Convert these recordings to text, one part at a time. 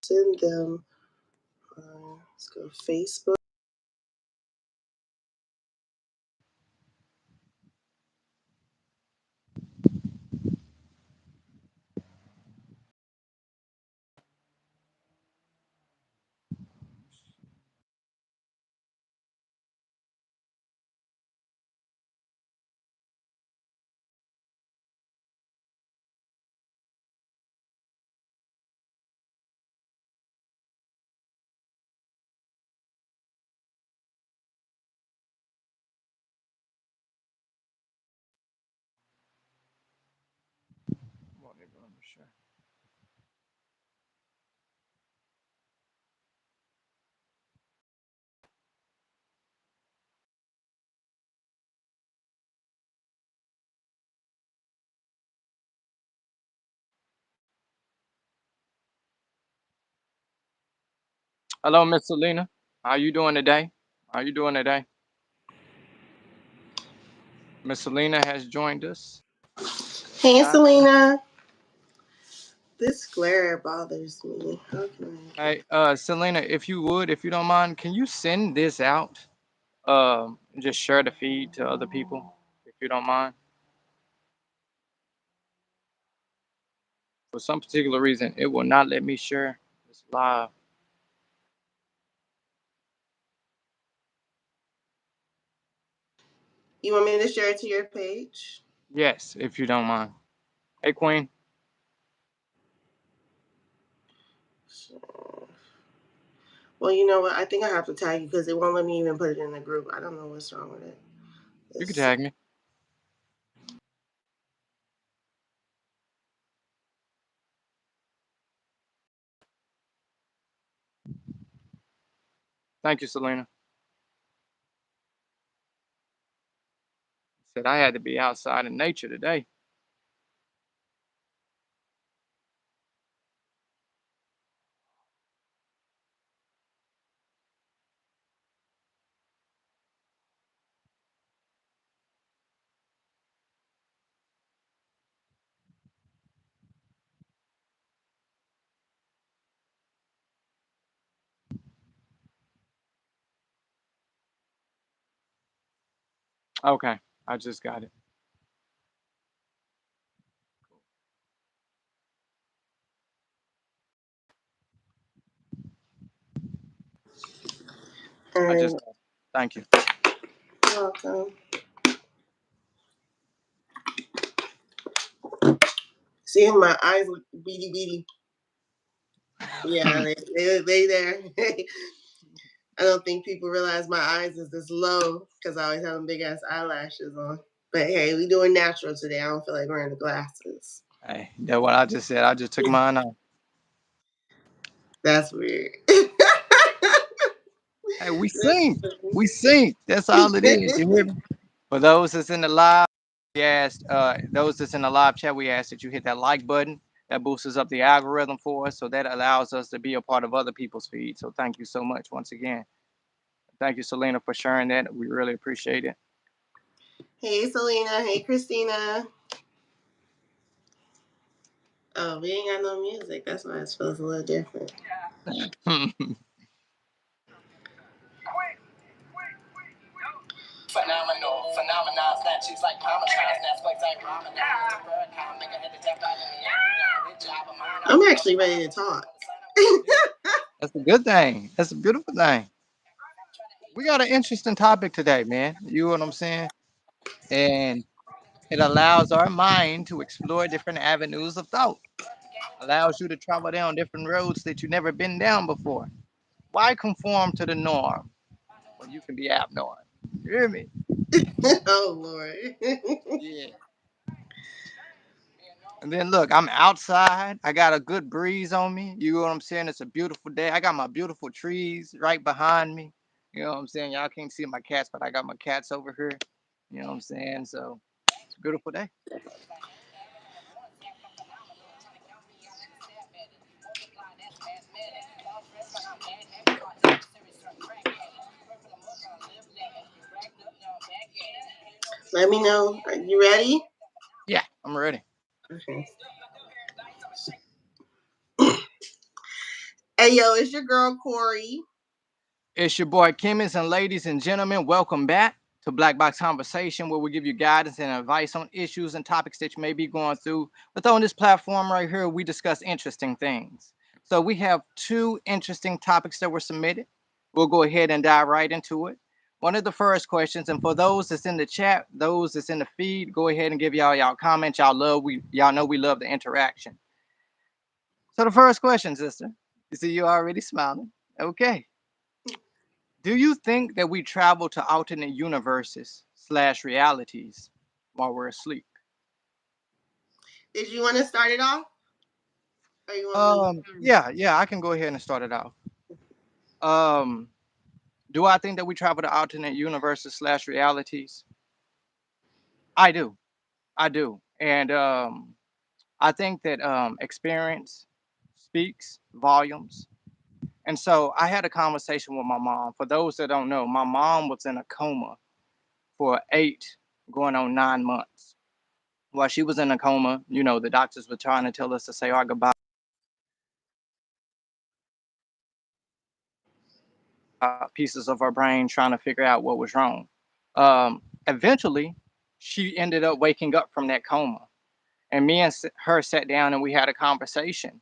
send them. Let's go Facebook. Hello, Miss Selena. How you doing today? How you doing today? Miss Selena has joined us. Hey, Chat. Selena. This glare bothers me. How can I get? Hey, Selena, if you would, if you don't mind, can you send this out? Just share the feed to other people, if you don't mind. For some particular reason, it will not let me share this live. You want me to share it to your page? Yes, if you don't mind. Hey, Queen. Sure. Well, you know what? I think I have to tag you because it won't let me even put it in the group. I don't know what's wrong with it. You can Let's see. tag me. Thank you, Selena. Said I had to be outside in nature today. Okay, I just got it. All I right. just got it. Thank you. Welcome. See, my eyes look beady beady. Yeah, they there. I don't think people realize my eyes is this low because I always have them big ass eyelashes on. But hey, we doing natural today. I don't feel like wearing the glasses. Hey, that's what I just said. I just took mine out. That's weird. Hey, we sing. We sing. That's all it is. You hear me? For those that's in the live, we asked those that's in the live chat, we asked that you hit that like button. That boosts up the algorithm for us, so that allows us to be a part of other people's feed. So thank you so much once again. Thank you, Selena, for sharing that. We really appreciate it. Hey, Selena. Hey, Christina. Oh, we ain't got no music. That's why it feels a little different. Phenomenal, phenomenon, snatch chicks like Parmesan, snatch like I'm actually ready to talk. That's a good thing. That's a beautiful thing. We got an interesting topic today, man. You know what I'm saying? And it allows our mind to explore different avenues of thought. Allows you to travel down different roads that you've never been down before. Why conform to the norm when you can be abnorm? You hear me? Oh Lord. Yeah. And then look, I'm outside. I got a good breeze on me. You know what I'm saying? It's a beautiful day. I got my beautiful trees right behind me. You know what I'm saying? Y'all can't see my cats, but I got my cats over here. You know what I'm saying? So it's a beautiful day. Let me know. Are you ready? Yeah, I'm ready. Okay. Hey, yo, it's your girl, Corey. It's your boy Kimmis, and ladies and gentlemen, welcome back to Black Box Conversation, where we give you guidance and advice on issues and topics that you may be going through. But on this platform right here, we discuss interesting things. So we have two interesting topics that were submitted. We'll go ahead and dive right into it. One of the first questions, and for those that's in the chat, those that's in the feed, go ahead and give y'all comments. Y'all know we love the interaction. So the first question, sister, you see you already smiling. Okay. Do you think that we travel to alternate universes slash realities while we're asleep? Did you want to start it off? Or you want me? Yeah, I can go ahead and start it off. Um, do I think that we travel to alternate universes slash realities? I do, I do, and I think that experience speaks volumes. And so I had a conversation with my mom. For those that don't know, my mom was in a coma for 8 going on 9 months. While she was in a coma, the doctors were trying to tell us to say our goodbye pieces of our brain, trying to figure out what was wrong. Eventually, she ended up waking up from that coma, and me and her sat down and we had a conversation.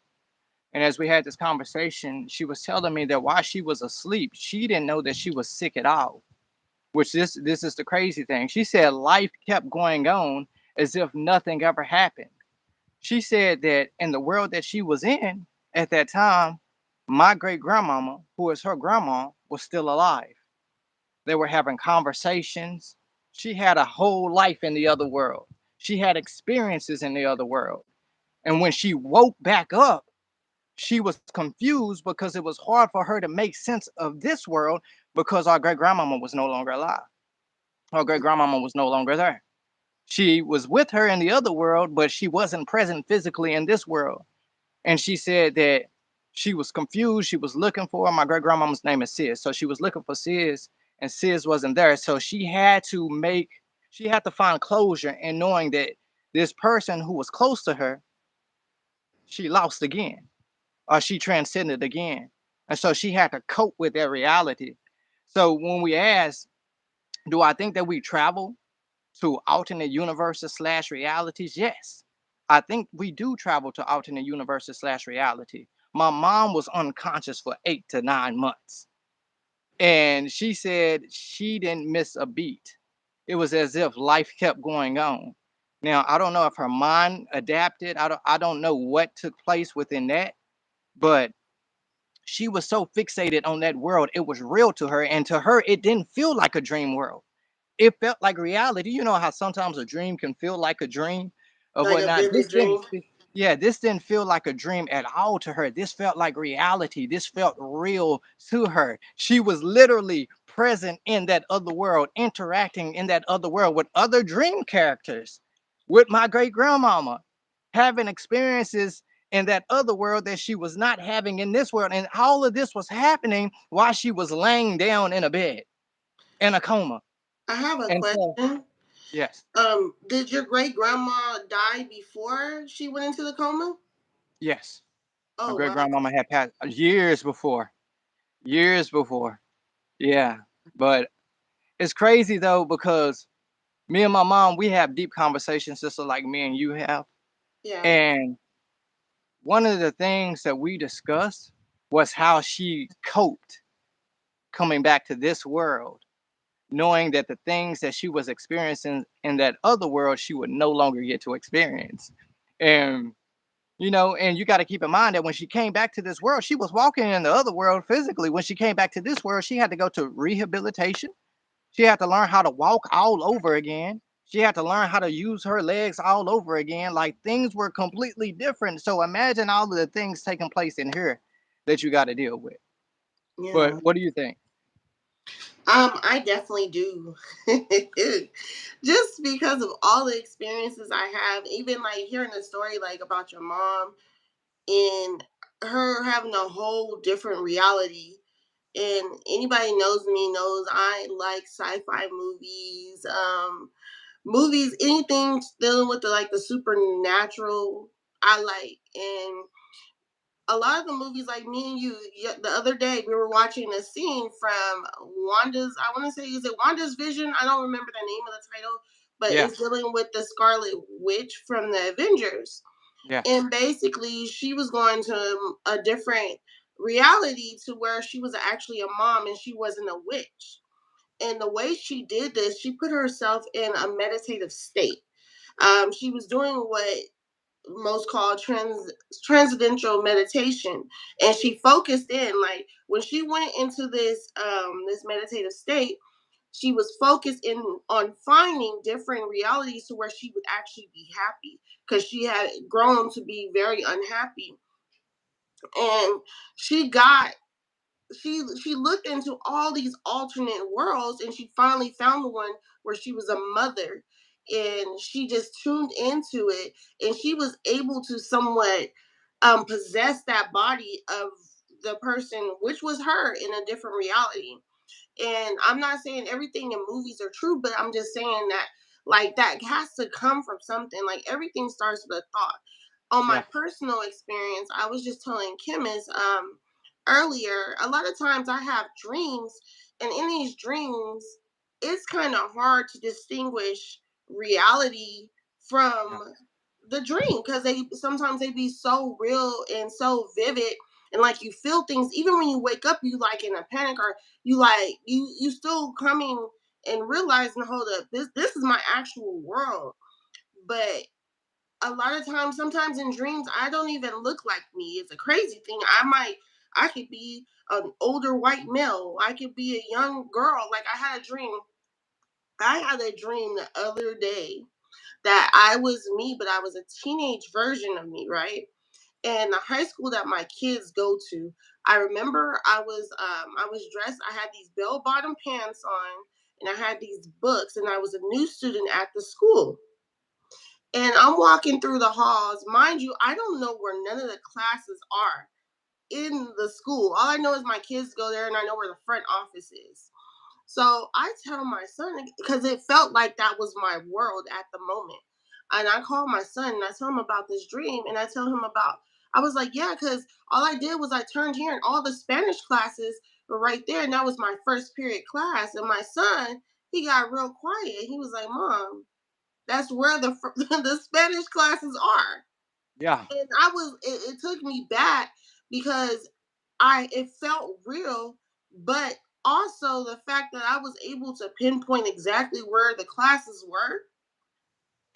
And as we had this conversation, she was telling me that while she was asleep, she didn't know that she was sick at all. Which this is the crazy thing. She said life kept going on as if nothing ever happened. She said that in the world that she was in at that time, my great grandmama, who is her grandma, was still alive. They were having conversations. She had a whole life in the other world. She had experiences in the other world. And when she woke back up, she was confused because it was hard for her to make sense of this world because our great grandmama was no longer alive. Her great grandmama was no longer there. She was with her in the other world, but she wasn't present physically in this world. And she said that she was confused. She was looking for her. My great grandmama's name is Sis. So she was looking for Sis, and Sis wasn't there. So she had to find closure in knowing that this person who was close to her, she lost again, or she transcended again. And so she had to cope with that reality. So when we ask, do I think that we travel to alternate universes slash realities? Yes. I think we do travel to alternate universes slash reality. My mom was unconscious for 8 to 9 months. And she said she didn't miss a beat. It was as if life kept going on. Now, I don't know if her mind adapted. I don't know what took place within that, but she was so fixated on that world. It was real to her, and to her it didn't feel like a dream world. It felt like reality. You know how sometimes a dream can feel like a dream or Like a whatnot. vivid dream? Yeah, this didn't feel like a dream at all to her. This felt like reality. This felt real to her. She was literally present in that other world, interacting in that other world with other dream characters, with my great grandmama, having experiences in that other world that she was not having in this world. And all of this was happening while she was laying down in a bed in a coma. I have a And so, question. yes, Did your great grandma die before she went into the coma? yes. My Oh, great wow. grandmama had passed years before, years before. Yeah. But it's crazy though, because me and my mom, we have deep conversations, just like me and you have. Yeah. And one of the things that we discussed was how she coped coming back to this world, knowing that the things that she was experiencing in that other world, she would no longer get to experience. And and you got to keep in mind that when she came back to this world, she was walking in the other world physically. When she came back to this world, she had to go to rehabilitation. She had to learn how to walk all over again. She had to learn how to use her legs all over again. Like, things were completely different. So imagine all of the things taking place in here that you got to deal with. But Yeah. what do you think? I definitely do. Just because of all the experiences I have, even like hearing a story like about your mom and her having a whole different reality. And anybody knows me knows I like sci-fi movies, movies, anything dealing with the supernatural. I like, and a lot of the movies, like me and you, the other day we were watching a scene from Wanda's. I want to say, is it Wanda's Vision? I don't remember the name of the title, but Yeah. it's dealing with the Scarlet Witch from the Avengers. Yeah. And basically, she was going to a different reality to where she was actually a mom and she wasn't a witch. And the way she did this, she put herself in a meditative state. She was doing what most called transcendental meditation, and she focused in. Like when she went into this meditative state, she was focused in on finding different realities to where she would actually be happy, because she had grown to be very unhappy. And she got she looked into all these alternate worlds, and she finally found the one where she was a mother, and she just tuned into it, and she was able to somewhat possess that body of the person, which was her, in a different reality. And I'm not saying everything in movies are true, but I'm just saying that like that has to come from something. Like everything starts with a thought. On my Yeah. personal experience, I was just telling Kimmis earlier, a lot of times I have dreams, and in these dreams, it's kind of hard to distinguish reality Yeah. from the dream, because they sometimes they be so real and so vivid, and like you feel things even when you wake up, you like in a panic, or you like you still coming and realizing, hold up, this is my actual world. But a lot of times, sometimes in dreams, I don't even look like me. It's a crazy thing. I could be an older white male, I could be a young girl. Like I had a dream the other day that I was me, but I was a teenage version of me, right? And the high school that my kids go to, I remember I was dressed. I had these bell bottom pants on, and I had these books, and I was a new student at the school. And I'm walking through the halls. Mind you, I don't know where none of the classes are in the school. All I know is my kids go there, and I know where the front office is. So I tell my son, because it felt like that was my world at the moment. And I call my son and I tell him about this dream, and I tell him about, I was like, yeah, because all I did was I turned here and all the Spanish classes were right there. And that was my first period class. And my son, he got real quiet. He was like, Mom, that's where the Spanish classes are. Yeah. And it took me back, because it felt real, but also the fact that I was able to pinpoint exactly where the classes were.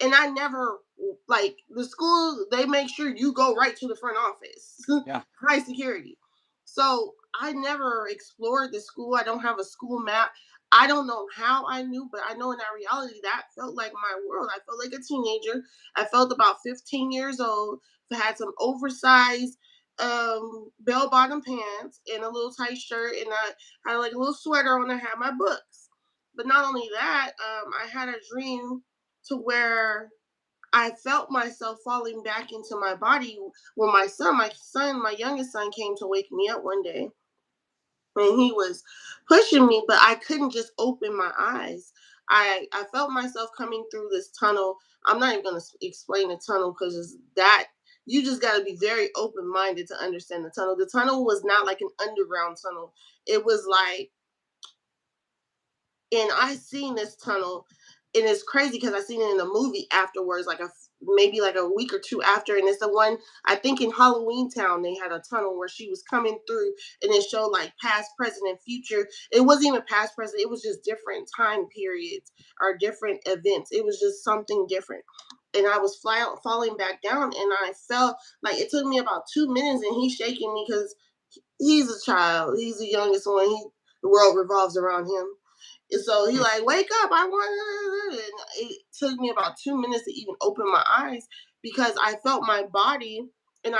And I never, like the school, they make sure you go right to the front office, Yeah. high security. So I never explored the school. I don't have a school map. I don't know how I knew, but I know in that reality that felt like my world. I felt like a teenager. I felt about 15 years old. I had some oversized bell bottom pants and a little tight shirt, and I had like a little sweater on. I had my books. But not only that, I had a dream to where I felt myself falling back into my body when my youngest son came to wake me up one day, and he was pushing me, but I couldn't just open my eyes. I felt myself coming through this tunnel. I'm not even going to explain the tunnel, because that you just got to be very open minded to understand the tunnel. The tunnel was not like an underground tunnel. It was like, and I seen this tunnel, and it's crazy because I seen it in a movie afterwards, like maybe like a week or two after, and it's the one, I think in Halloween Town they had a tunnel where she was coming through, and it showed like past, present, and future. It wasn't even past, present. It was just different time periods or different events. It was just something different. And I was falling back down, and I felt like it took me about 2 minutes, and he's shaking me because he's a child. He's the youngest one. The world revolves around him. And so he Mm. like, wake up, I want, and it took me about 2 minutes to even open my eyes, because I felt my body, and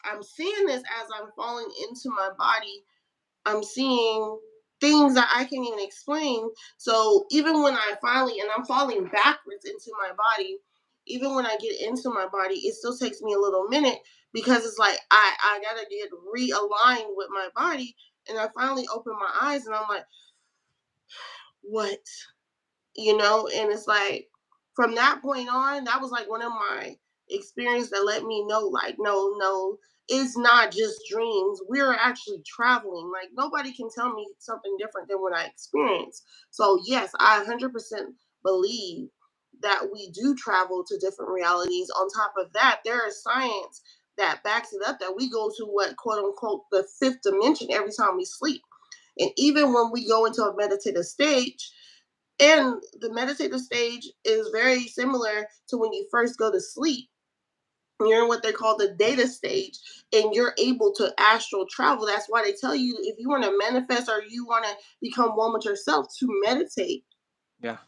I'm seeing this as I'm falling into my body. I'm seeing things that I can't even explain. So even when I'm falling backwards into my body, even when I get into my body, it still takes me a little minute, because it's like I gotta get realigned with my body. And I finally open my eyes, and I'm like, what? And it's like, from that point on, that was like one of my experience that let me know, like, no, it's not just dreams. We're actually traveling. Like nobody can tell me something different than what I experience. So yes, I 100% believe that we do travel to different realities. On top of that, there is science that backs it up that we go to what quote unquote the fifth dimension every time we sleep. And even when we go into a meditative stage, and the meditative stage is very similar to when you first go to sleep. You're in what they call the data stage, and you're able to astral travel. That's why they tell you if you want to manifest or you want to become one with yourself to meditate, Yeah.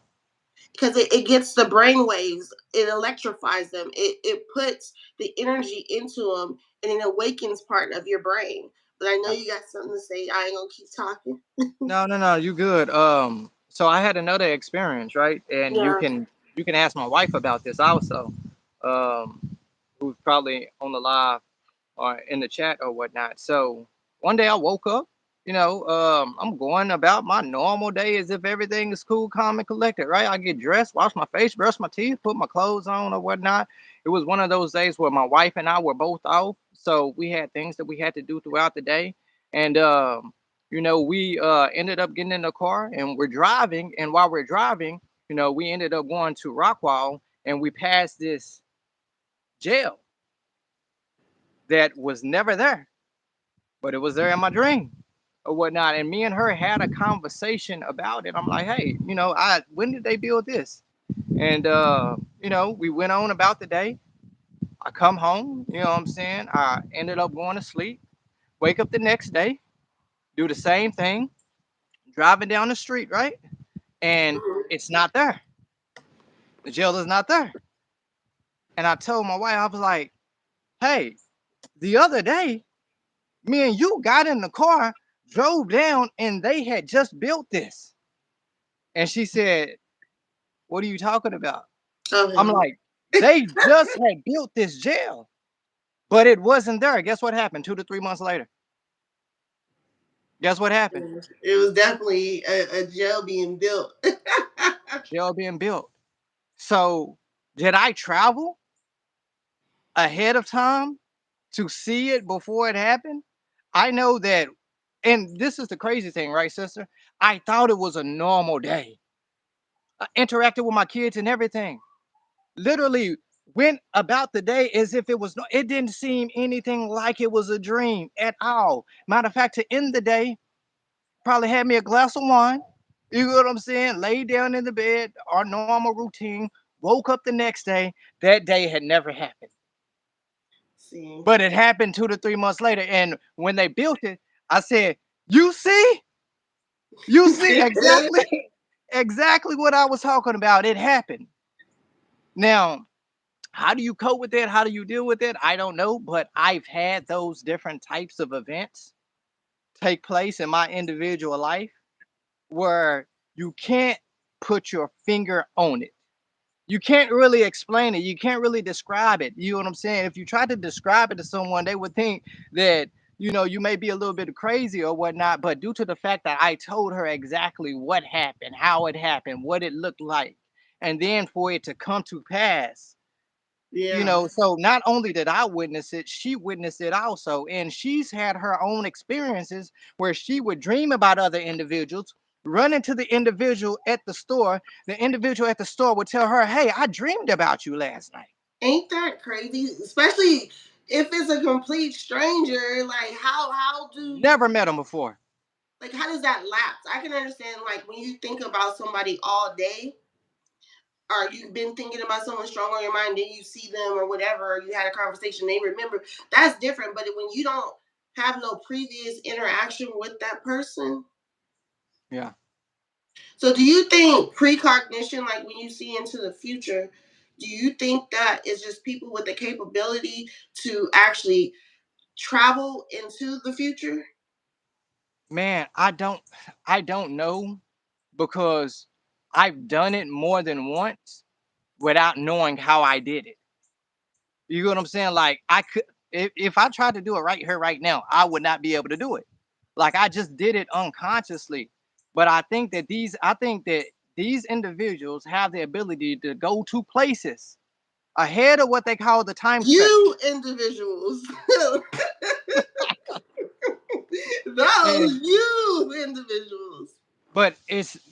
because it gets the brain waves, it electrifies them, it puts the energy into them, and it awakens part of your brain. But I know Yeah. you got something to say. I ain't gonna keep talking. No, no, no, you good. So I had another experience, right? And Yeah. you can ask my wife about this also. Um, who's probably on the live or in the chat or whatnot. So one day I woke up, I'm going about my normal day as if everything is cool, calm, and collected, right? I get dressed, wash my face, brush my teeth, put my clothes on or whatnot. It was one of those days where my wife and I were both off. So we had things that we had to do throughout the day. And, we ended up getting in the car and we're driving. And while we're driving, we ended up going to Rockwall and we passed this jail that was never there, but it was there in my dream or whatnot. And me and her had a conversation about it. I'm like, hey, when did they build this? And we went on about the day. I come home, you know what I'm saying? I ended up going to sleep, wake up the next day, do the same thing, driving down the street, right? And Mhm. it's not there. The jail is not there. And I told my wife, I was like, hey, the other day, me and you got in the car, drove down, and they had just built this. And she said, what are you talking about? I'm Okay. like, they just had built this jail, but it wasn't there. Guess what happened 2 to 3 months later? Guess what happened? It was definitely a jail being built. Jail being built. So, did I travel ahead of time to see it before it happened? I know that, and this is the crazy thing, right, sister? I thought it was a normal day. I interacted with my kids and everything. Literally went about the day as if it was no, it didn't seem anything like it was a dream at all. Matter of fact, to end the day, probably had me a glass of wine. You know what I'm saying? Laid down in the bed, our normal routine, woke up the next day. That day had never happened. See. But it happened 2 to 3 months later. And when they built it, I said, you see? You see exactly exactly what I was talking about. It happened. Now, how do you cope with it? How do you deal with it? I don't know, but I've had those different types of events take place in my individual life where you can't put your finger on it. You can't really explain it. You can't really describe it. You know what I'm saying? If you try to describe it to someone, they would think that, you may be a little bit crazy or whatnot. But due to the fact that I told her exactly what happened, how it happened, what it looked like, and then for it to come to pass, Yeah. so not only did I witness it, she witnessed it also. And she's had her own experiences where she would dream about other individuals, run into the individual at the store. The individual at the store would tell her, hey, I dreamed about you last night. Ain't that crazy? Especially if it's a complete stranger. Like how do you Never met him before. like how does that lapse? I can understand like when you think about somebody all day, or you've been thinking about someone strong on your mind, then you see them or whatever, or you had a conversation, they remember. That's different. But when you don't have no previous interaction with that person, Yeah. so do you think precognition, like when you see into the future, do you think that is just people with the capability to actually travel into the future? Man, I don't know because I've done it more than once without knowing how I did it. You know what I'm saying? Like I could if I tried to do it right here, right now, I would not be able to do it. Like I just did it unconsciously. But I think that these individuals have the ability to go to places. ahead of what they call the time spectrum. You individuals. And Those you individuals. but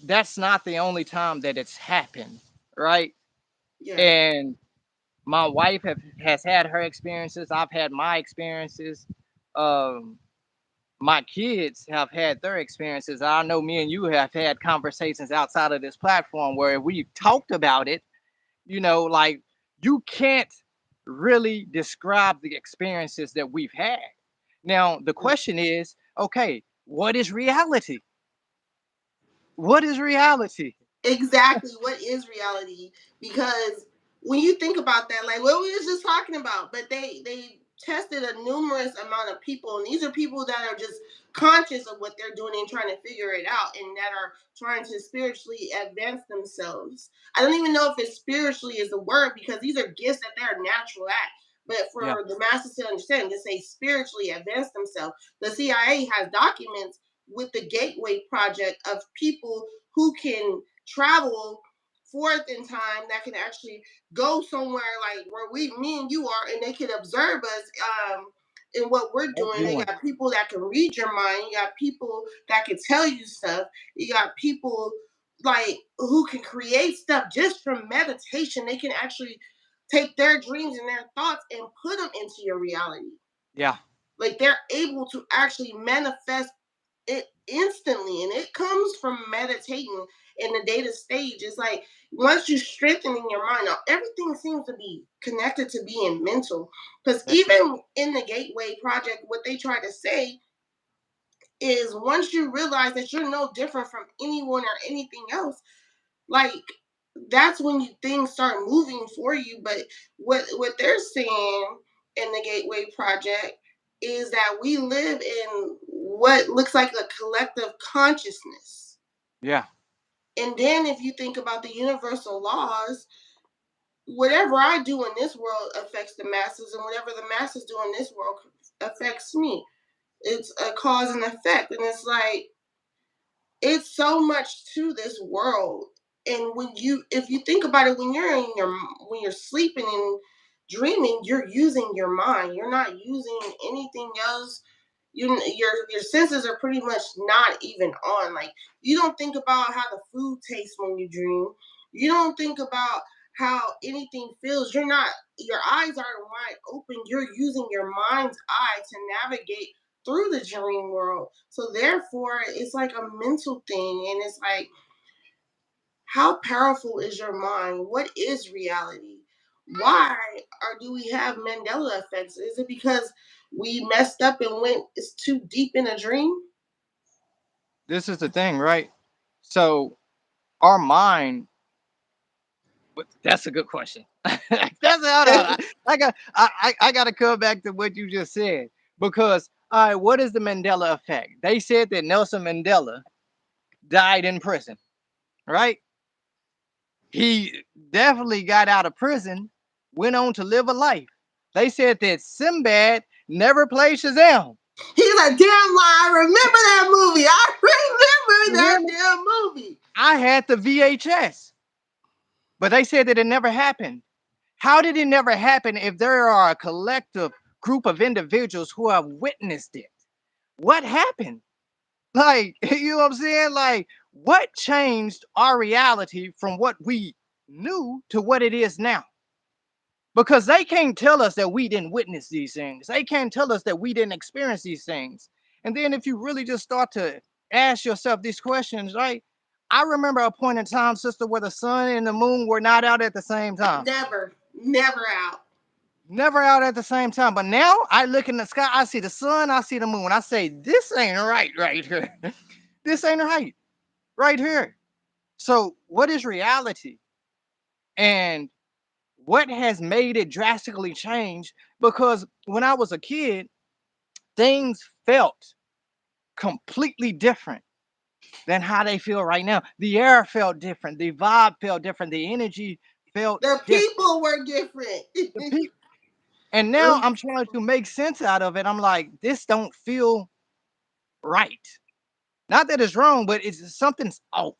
that's not the only time that it's happened, right? Yeah. And my wife has had her experiences. I've had my experiences. Um, my kids have had their experiences. I know me and you have had conversations outside of this platform where we talked about it. Like you can't really describe the experiences that we've had. Now, the question is, okay, what is reality? What is reality? Exactly. What is reality? Because when you think about that, like what we was just talking about, but they tested a numerous amount of people, and these are people that are just conscious of what they're doing and trying to figure it out, and that are trying to spiritually advance themselves. I don't even know if it's spiritually is the word, because these are gifts that they're natural at. But Yeah, for the masses to understand, to say spiritually advance themselves, the CIA has documents with the Gateway Project of people who can travel forth in time, that can actually go somewhere like where me and you are, and they can observe us in what we're what doing. we're They doing. got people that can read your mind. You got people that can tell you stuff. You got people like who can create stuff just from meditation. They can actually take their dreams and their thoughts and put them into your reality. Yeah, Like they're able to actually manifest it instantly, and it comes from meditating in the data stage. It's like once you strengthen in your mind, now everything seems to be connected to being mental. Because that- even in the Gateway Project, what they try to say is once you realize that you're no different from anyone or anything else, like that's when things start moving for you. But what they're saying in the Gateway Project is that we live in what looks like a collective consciousness. yeah. And then if you think about the universal laws, whatever I do in this world affects the masses, and whatever the masses do in this world affects me. It's a cause and effect. And it's like it's so much to this world. And if you think about it, when you're sleeping and dreaming, you're using your mind, you're not using anything else. Your senses are pretty much not even on. Like you don't think about how the food tastes when you dream. You don't think about how anything feels. Your eyes aren't wide open. You're using your mind's eye to navigate through the dream world. So therefore, it's like a mental thing, and it's like, how powerful is your mind? What is reality? Why do we have Mandela effects? Is it because we messed up and went it's too deep in a dream? This is the thing, right? So our mind. But that's a good question. That's hold on. I got to come back to what you just said because all right, what is the Mandela effect? They said that Nelson Mandela died in prison, right? He definitely got out of prison, went on to live a life. They said that Sinbad never played Shazam. He's like, damn lie, I remember that movie. I You remember hear that me? damn movie. I had the VHS, but they said that it never happened. How did it never happen if there are a collective group of individuals who have witnessed it? What happened? Like, you know what I'm saying? Like, what changed our reality from what we knew to what it is now? Because they can't tell us that we didn't witness these things. They can't tell us that we didn't experience these things. And then if you really just start to ask yourself these questions, right? I remember a point in time, sister, where the sun and the moon were not out at the same time. Never out. Never out at the same time. But now I look in the sky, I see the sun, I see the moon. I say, this ain't right here. This ain't right here. So, what is reality? And what has made it drastically change? Because when I was a kid, things felt completely different than how they feel right now. The air felt different, the vibe felt different, the energy felt The different. people were different. The people, and now I'm trying to make sense out of it. I'm like, this don't feel right. Not that it's wrong, but it's something's off.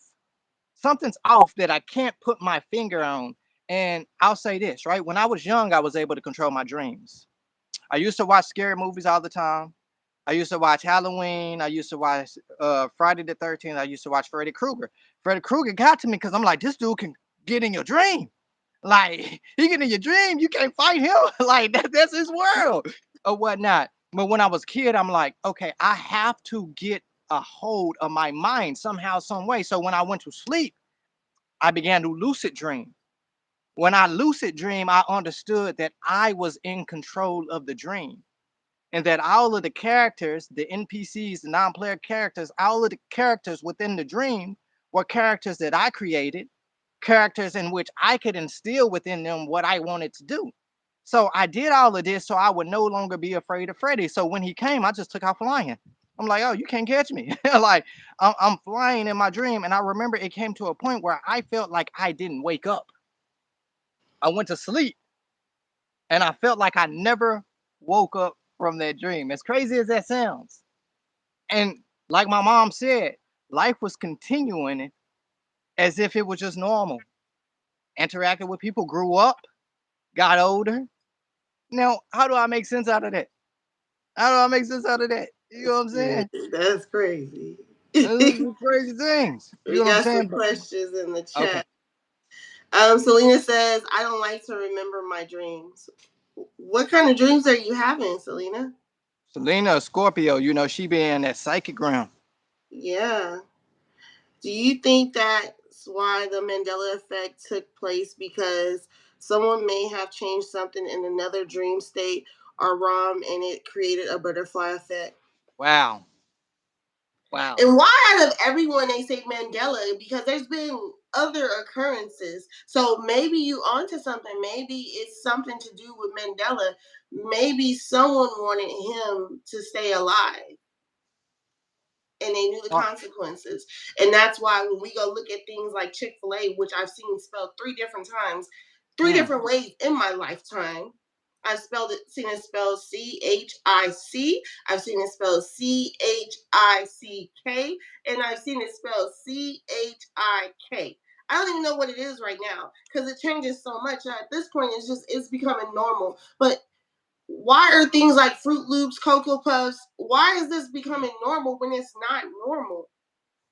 Something's off that I can't put my finger on. And I'll say this, right? When I was young, I was able to control my dreams. I used to watch scary movies all the time. I used to watch Halloween. I used to watch Friday the 13th. I used to watch Freddy Krueger. Freddy Krueger got to me because I'm like, this dude can get in your dream. Like, he get in your dream, you can't fight him. Like, that's his world or whatnot. But when I was a kid, I'm like, okay, I have to get a hold of my mind somehow, some way. So when I went to sleep, I began to lucid dream. When I lucid dream, I understood that I was in control of the dream and that all of the characters, the NPCs, the non-player characters, all of the characters within the dream were characters that I created, characters in which I could instill within them what I wanted to do. So I did all of this so I would no longer be afraid of Freddy. So when he came, I just took off flying. I'm like, oh, you can't catch me. Like I'm flying in my dream. And I remember it came to a point where I felt like I didn't wake up. I went to sleep and I felt like I never woke up from that dream. As crazy as that sounds. And like my mom said, life was continuing as if it was just normal. Interacted with people, grew up, got older. Now, how do I make sense out of that? How do I make sense out of that? You know what I'm saying? That's crazy. Those are crazy things. You know We what I'm got some saying? But questions in the okay. chat. Selena says, I don't like to remember my dreams. What kind of dreams are you having, Selena? Selena, Scorpio, she be in that psychic realm. Yeah. Do you think that's why the Mandela effect took place? Because someone may have changed something in another dream state or ROM and it created a butterfly effect? Wow. Wow. And why out of everyone they say Mandela? Because there's been other occurrences. So maybe you onto something. Maybe it's something to do with Mandela. Maybe someone wanted him to stay alive and they knew the Uh, consequences. And that's why when we go look at things like Chick-fil-A, which I've seen spelled three different times, three mm. different ways in my lifetime. I've seen it spelled CHIC. I've seen it spelled CHICK, and I've seen it spelled CHIK. I don't even know what it is right now because it changes so much. At this point, it's becoming normal. But why are things like Fruit Loops, Cocoa Puffs, why is this becoming normal when it's not normal?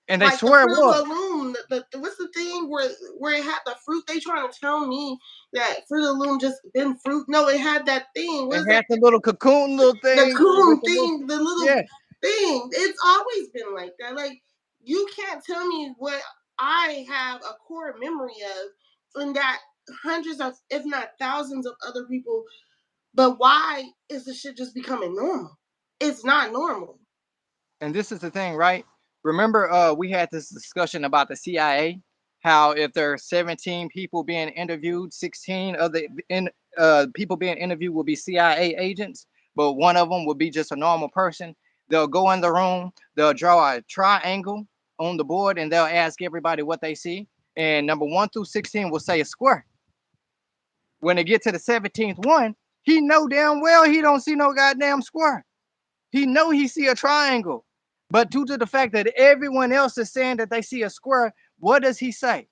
And they Like the swear it Fruit was. Loom, what's the thing where it had the fruit? They trying to tell me that Fruit Loom just been fruit. No, it had that thing. What It is that? had the little cocoon little The thing with coon the little, thing, the little yeah. thing. It's always been like that. Like you can't tell me what I have a core memory of, and that hundreds of, if not thousands of other people. But why is the shit just becoming normal? It's not normal. And this is the thing, right? Remember, we had this discussion about the CIA, how if there are 17 people being interviewed, 16 of the people being interviewed will be CIA agents, but one of them will be just a normal person. They'll go in the room, they'll draw a triangle on the board, and they'll ask everybody what they see. And number 1 through 16 will say a square. When they get to the 17th one, he know damn well he don't see no goddamn square. He know he see a triangle. But due to the fact that everyone else is saying that they see a square, what does he say?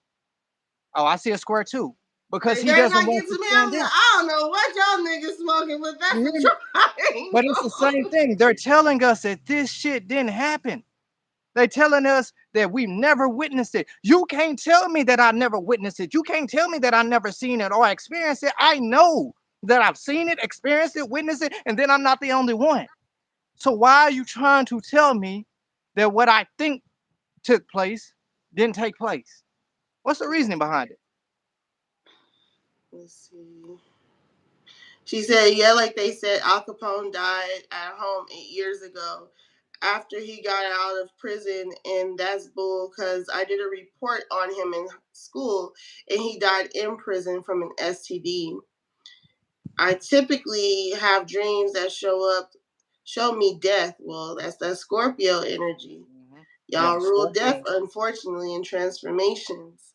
Oh, I see a square too. Because They he better doesn't not want get to to me. stand out. I don't know what y'all niggas smoking, but You that's hear a me? But it's the triangle. same thing. They're telling us that this shit didn't happen. They're telling us that we've never witnessed it. You can't tell me that I never witnessed it. You can't tell me that I never seen it or experienced it. I know that I've seen it, experienced it, witnessed it, and then I'm not the only one. So why are you trying to tell me that what I think took place didn't take place? What's the reasoning behind it? Let's see. She said, yeah, like they said, Al Capone died at home 8 years ago after he got out of prison, and that's bull because I did a report on him in school, and he died in prison from an STD. I typically have dreams that show me death. Well, that's that Scorpio energy. Mhm. Yeah, Y'all rule death, Scorpio. unfortunately, in transformations.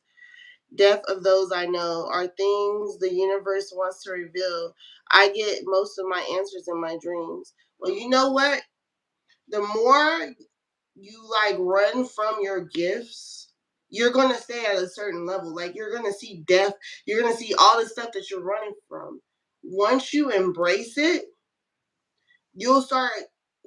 Death of those I know are things the universe wants to reveal. I get most of my answers in my dreams. Well, you know what? The more you like run from your gifts, you're going to stay at a certain level. Like you're going to see death, you're going to see all the stuff that you're running from. Once you embrace it, you'll start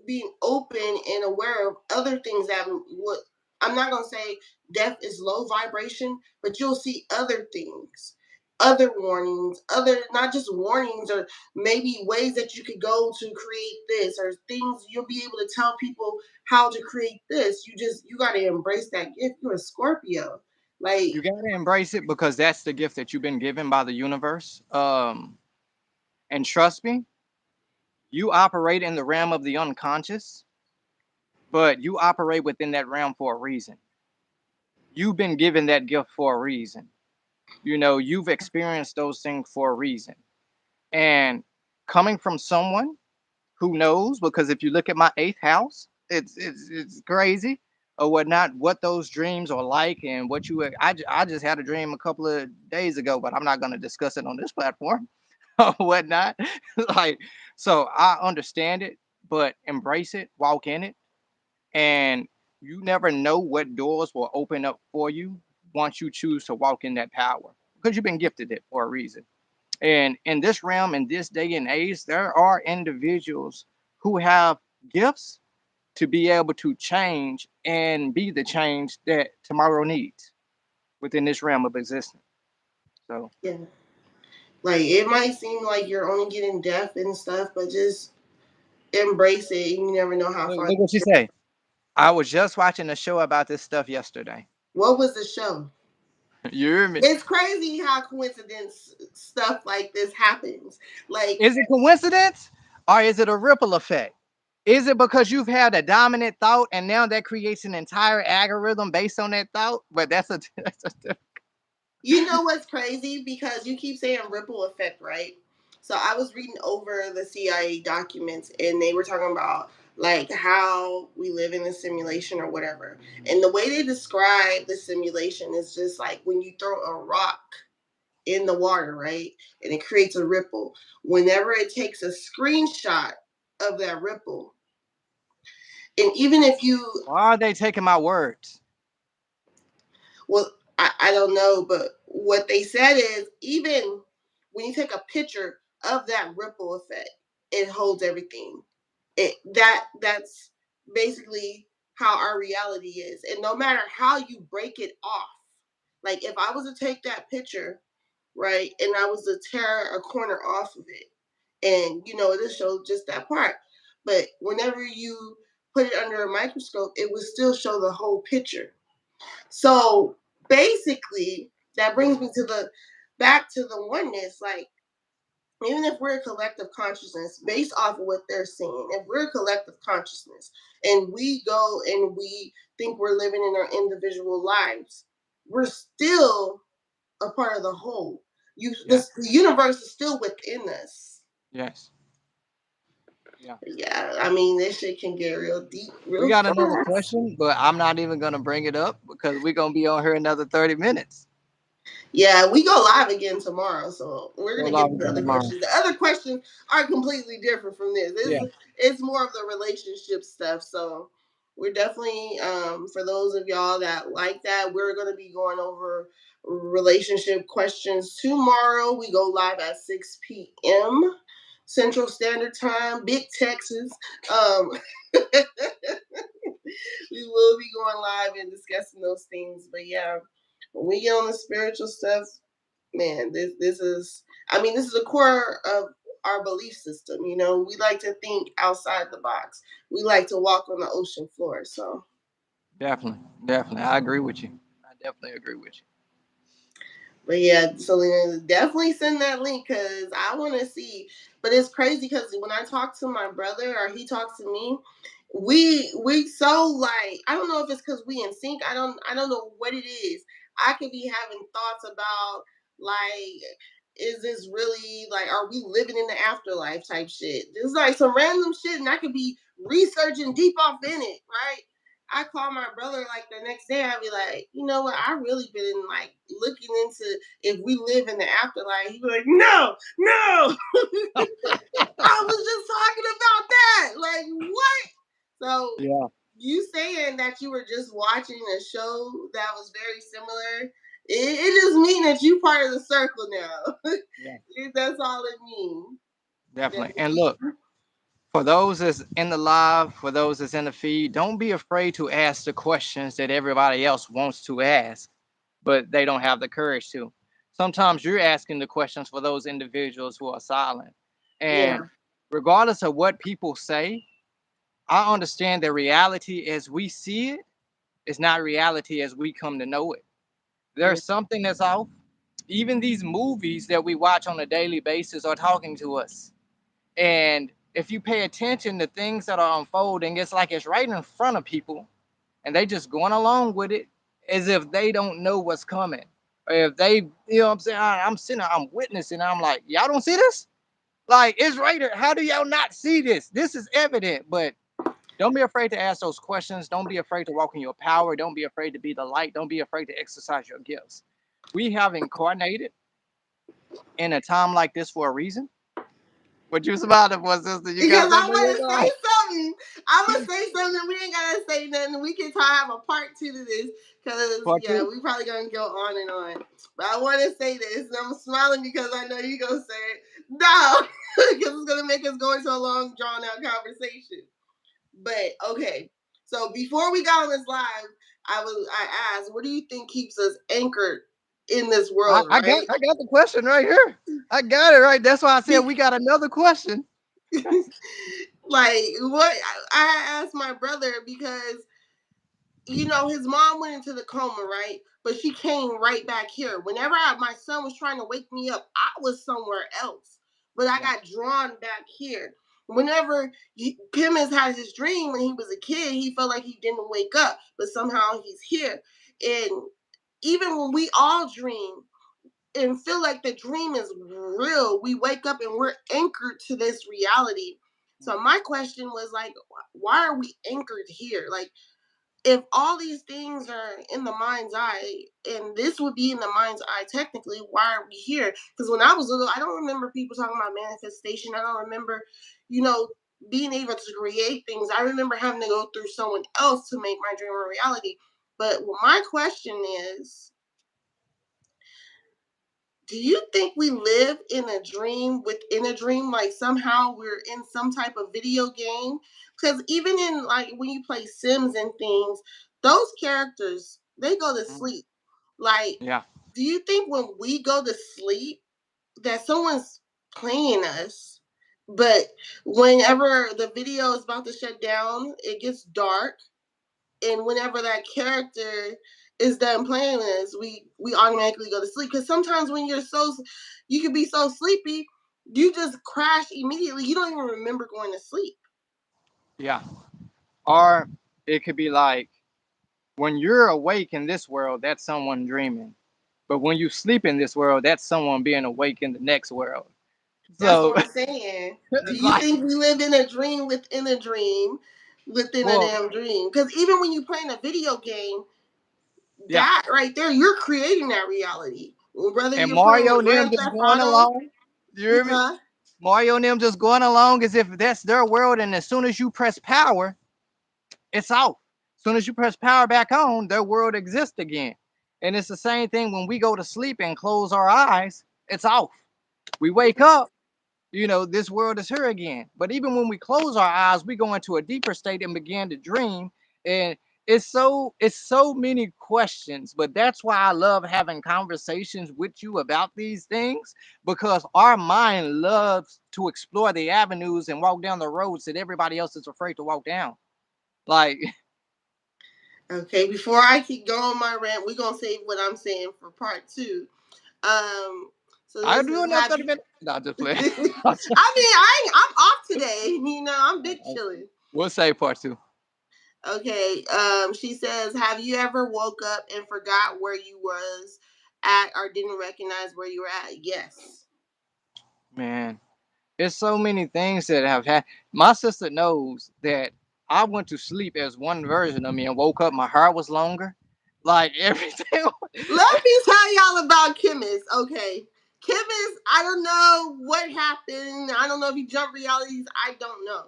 being open and aware of other things that what I'm not gonna say death is low vibration, but you'll see other things, other warnings, other not just warnings or maybe ways that you could go to create this or things you'll be able to tell people how to create this. You gotta embrace that gift. You're a Scorpio. Like You gotta embrace it because that's the gift that you've been given by the universe. And trust me, you operate in the realm of the unconscious, but you operate within that realm for a reason. You've been given that gift for a reason. You know, you've experienced those things for a reason. And coming from someone who knows, because if you look at my eighth house, it's crazy or whatnot, what those dreams are like and what I just had a dream a couple of days ago, but I'm not going to discuss it on this platform or whatnot. Like, so I understand it, but embrace it, walk in it, and you never know what doors will open up for you once you choose to walk in that power because you've been gifted it for a reason. And in this realm, in this day and age, there are individuals who have gifts to be able to change and be the change that tomorrow needs within this realm of existence. So, yeah. Like it might seem like you're only getting deaf and stuff, but just embrace it. You never know how far. look what you say. I was just watching a show about this stuff yesterday. What was the show? You hear me? It's crazy how coincidence stuff like this happens. Like Is it coincidence or is it a ripple effect? Is it because you've had a dominant thought and now that creates an entire algorithm based on that thought? But that's a you know what's crazy because you keep saying ripple effect, right? So I was reading over the CIA documents and they were talking about like how we live in a simulation or whatever. And the way they describe the simulation is just like when you throw a rock in the water, right? And it creates a ripple. Whenever it takes a screenshot of that ripple, and even if you, why are they taking my words? well, I don't know, but what they said is even when you take a picture of that ripple effect, it holds everything. That's basically how our reality is. And no matter how you break it off, like if I was to take that picture, right, and I was to tear a corner off of it, and it'll show just that part. But whenever you put it under a microscope, it would still show the whole picture. So basically, that brings me to the back to the oneness. Like, even if we're a collective consciousness based off of what they're saying, if we're a collective consciousness and we go and we think we're living in our individual lives, we're still a part of the whole. Yeah. The universe is still within us. Yes. Yeah. Yeah, I mean, this shit can get real deep, We real got another fast. question, but I'm not even gonna bring it up because we're gonna be on here another 30 minutes. Yeah, we go live again tomorrow, so we're Go gonna get live to the again other tomorrow. questions. The other questions are completely different from this. Yeah. It's more of the relationship stuff. So we're definitely for those of y'all that like that, we're gonna be going over relationship questions tomorrow. We go live at 6 p.m. Central Standard Time, Big Texas. Um, we will be going live and discussing those things. But yeah, when we get on the spiritual stuff, man, this is this is the core of our belief system. We like to think outside the box. We like to walk on the ocean floor. So Definitely. Definitely. I agree with you. I definitely agree with you. but yeah, Selena, definitely send that link because I want to see. But it's crazy because when I talk to my brother or he talks to me, we so like I don't know if it's because we in sync. I don't know what it is. I could be having thoughts about like, is this really like, are we living in the afterlife type shit? There's like some random shit, and I could be researching deep off in it, right? I call my brother like the next day. I'd be like, you know what? I really been like looking into if we live in the afterlife. He'd be like, no, no. I was just talking about that. Like what? So Yeah. you saying that you were just watching a show that was very similar, it just means that you part of the circle now. Yeah, That's all it means. definitely. And look, for those that's in the live, for those that's in the feed, don't be afraid to ask the questions that everybody else wants to ask, but they don't have the courage to. Sometimes you're asking the questions for those individuals who are silent. Yeah. And regardless of what people say, I understand that reality as we see it is not reality as we come to know it. Yeah. There's something that's off. Even these movies that we watch on a daily basis are talking to us. And if you pay attention to things that are unfolding, it's like it's right in front of people and they just going along with it as if they don't know what's coming. Or if they, you know what I'm saying? I'm sitting there, I'm witnessing, I'm like, y'all don't see this? Like, it's right there. How do y'all not see this? This is evident, but don't be afraid to ask those questions. Don't be afraid to walk in your power. Don't be afraid to be the light. Don't be afraid to exercise your gifts. We have incarnated in a time like this for a reason. What you smiling for, sister? You got Because I something want in to your say eye? something. I'm gonna say something. We ain't gotta say nothing. We can have a part two to this because Part yeah, two? we probably gonna go on and on. But I want to say this. And I'm smiling because I know you gonna say it. No, because it's gonna make us go into a long, drawn out conversation. But okay, so before we got on this live, I asked, what do you think keeps us anchored in this I, world, I got right? I got the question right here. I got it right. That's why I said we got another question. Like what I asked my brother because his mom went into the coma, right? But she came right back here. Whenever my son was trying to wake me up, I was somewhere else, but I Yeah. got drawn back here. Whenever Kim has had his dream when he was a kid, he felt like he didn't wake up, but somehow he's here. And even when we all dream and feel like the dream is real, we wake up and we're anchored to this reality. So my question was like, why are we anchored here? Like, if all these things are in the mind's eye, and this would be in the mind's eye technically, why are we here? Because when I was little, I don't remember people talking about manifestation. I don't remember, you know, being able to create things. I remember having to go through someone else to make my dream a reality. But my question is, do you think we live in a dream within a dream? Like somehow we're in some type of video game? Because even in like when you play Sims and things, those characters they go to Mm. sleep. Like, Yeah. do you think when we go to sleep that someone's playing us? But whenever the video is about to shut down, it gets dark, and whenever that character is done playing this, we automatically go to sleep. Because sometimes when you can be so sleepy, you just crash immediately. You don't even remember going to sleep. Yeah. Or it could be like when you're awake in this world, that's someone dreaming. But when you sleep in this world, that's someone being awake in the next world. That's So what I'm saying. Do it's you like, think we live in a dream within a dream within a well, damn dream? Because even when you playing a video game, yeah. that right there, you're creating that reality. Whether And you're playing Mario the and them Grand just Theft going Auto, along. You hear me? huh? Mario and them just going along as if that's their world, and as soon as you press power, it's off. As soon as you press power back on, their world exists again. And it's the same thing when we go to sleep and close our eyes, it's off. We wake up, this world is here again. But even when we close our eyes, we go into a deeper state and begin to dream. And it's so many questions, but that's why I love having conversations with you about these things, because our mind loves to explore the avenues and walk down the roads that everybody else is afraid to walk down. Like, Okay, before I keep going my rant, we're gonna save what I'm saying for part two. Um, so I this do is enough have 30 you. minutes. No, just I play. mean, I'm off today. I'm big chilling. We'll say part two. Okay. She says, have you ever woke up and forgot where you was at or didn't recognize where you were at? Yes. Man, it's so many things that have had. My sister knows that I went to sleep as one version of me and woke up, my hair was longer. Like everything. Let me tell y'all about Kimmis. Okay. Kimmis, I don't know what happened. I don't know if he jumped realities. I don't know.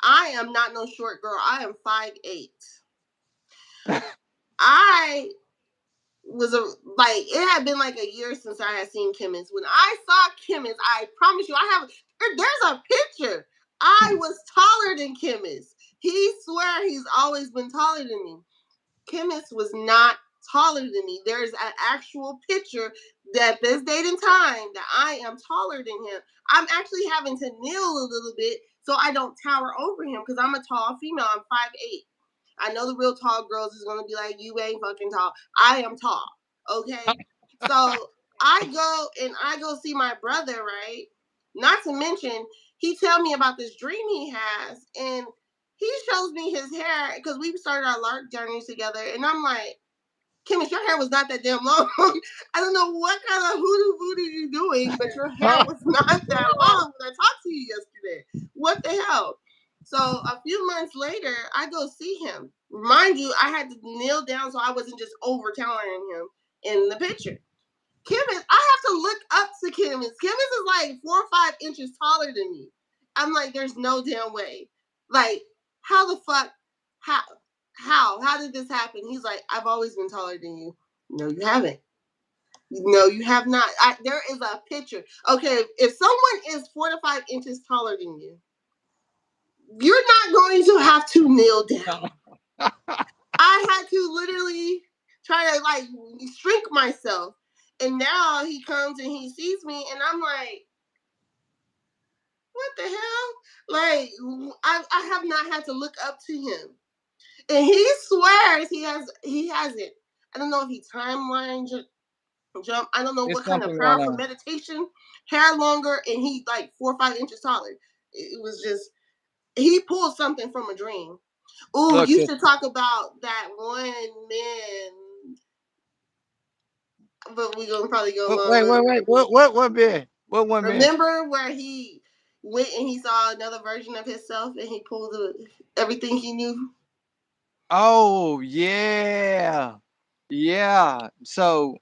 I am not no short girl. I am 5'8". I was it had been like a year since I had seen Kimmons. When I saw Kimmons, I promise you, there's a picture. I was taller than Kimmons. He swear he's always been taller than me. Kimmons was not taller than me. There's an actual picture that this date and time that I am taller than him. I'm actually having to kneel a little bit so I don't tower over him because I'm a tall female. I'm 5'8". I know the real tall girls is gonna be like, you ain't fucking tall. I am tall. Okay. So I go see my brother, right? Not to mention, he tell me about this dream he has, and he shows me his hair because we started our LARC journey together, and I'm like, Kimmy, your hair was not that damn long. I don't know what kind of hoodoo voodoo you doing, but your hair was not that long when I talked to you yesterday. What the hell? So a few months later, I go see him. Mind you, I had to kneel down so I wasn't just over towering him in the picture. Kimmons, I have to look up to Kimmons. Kimmons is like 4 or 5 inches taller than me. I'm like, there's no damn way. Like, how the fuck? How did this happen? He's like, I've always been taller than you. No, you haven't. No, you have not. There is a picture. Okay, if someone is 4 to 5 inches taller than you, you're not going to have to kneel down. I had to literally try to like shrink myself. And now he comes and he sees me, and I'm like, what the hell? Like, I have not had to look up to him. And he swears he hasn't. I don't know if he timeline jump. I don't know It's what kind of something going powerful on. meditation, hair longer, and he like 4 or 5 inches taller. It was just he pulled something from a dream. Ooh, Look, you sis, should talk about that one man, but we're gonna probably go wait, long. wait, wait. What man? What one man? Remember where he went and he saw another version of himself and he pulled everything he knew? Oh yeah, yeah. So,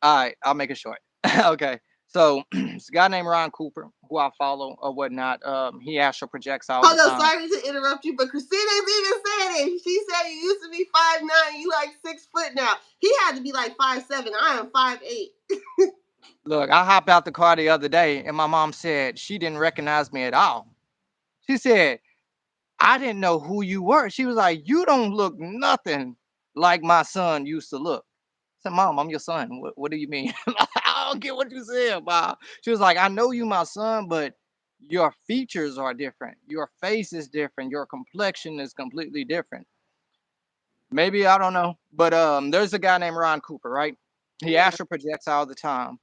all right, I'll make it short. Okay. So, it's a guy named Ron Cooper who I follow or whatnot. He astral projects all the Hold on, time. sorry to interrupt you, but Christina's even said it. She said you used to be 5'9", you like 6 foot now. He had to be like 5'7". I am 5'8". Look, I hopped out the car the other day, and my mom said she didn't recognize me at all. She said, I didn't know who you were. She was like, you don't look nothing like my son used to look. I said, Mom, I'm your son. What do you mean? I don't get what you said, Bob. She was like, I know you my son, but your features are different. Your face is different. Your complexion is completely different. Maybe I don't know. But there's a guy named Ron Cooper, right? He Yeah. astral projects all the time.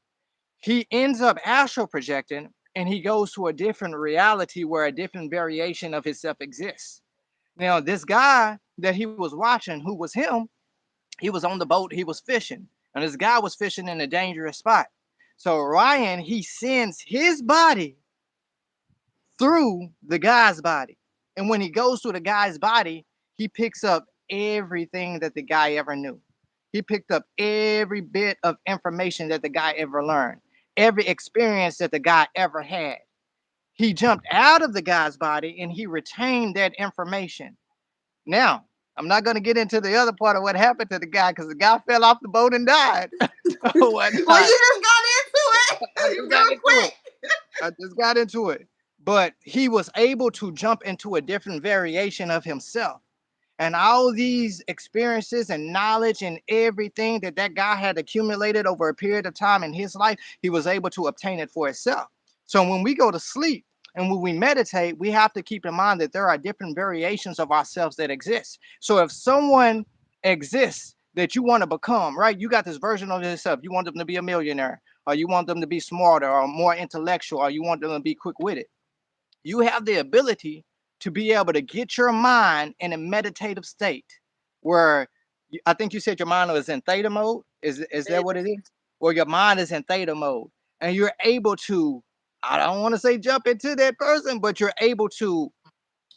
He ends up astral projecting and he goes to a different reality where a different variation of himself exists. Now, this guy that he was watching, who was him, he was on the boat, he was fishing, and this guy was fishing in a dangerous spot. So Ryan, he sends his body through the guy's body. And when he goes through the guy's body, he picks up everything that the guy ever knew. He picked up every bit of information that the guy ever learned, every experience that the guy ever had. He jumped out of the guy's body and he retained that information. Now, I'm not going to get into the other part of what happened to the guy because the guy fell off the boat and died. Well, Whatnot. you just got into I it just got real into it. quick. I just got into it. But he was able to jump into a different variation of himself. And all these experiences and knowledge and everything that that guy had accumulated over a period of time in his life, he was able to obtain it for himself. So when we go to sleep and when we meditate, we have to keep in mind that there are different variations of ourselves that exist. So if someone exists that you want to become, right? You got this version of yourself. You want them to be a millionaire, or you want them to be smarter or more intellectual, or you want them to be quick-witted. You have the ability to be able to get your mind in a meditative state where I think you said your mind was in theta mode. Is that what it is? Or your mind is in theta mode and you're able to, I don't want to say jump into that person, but you're able to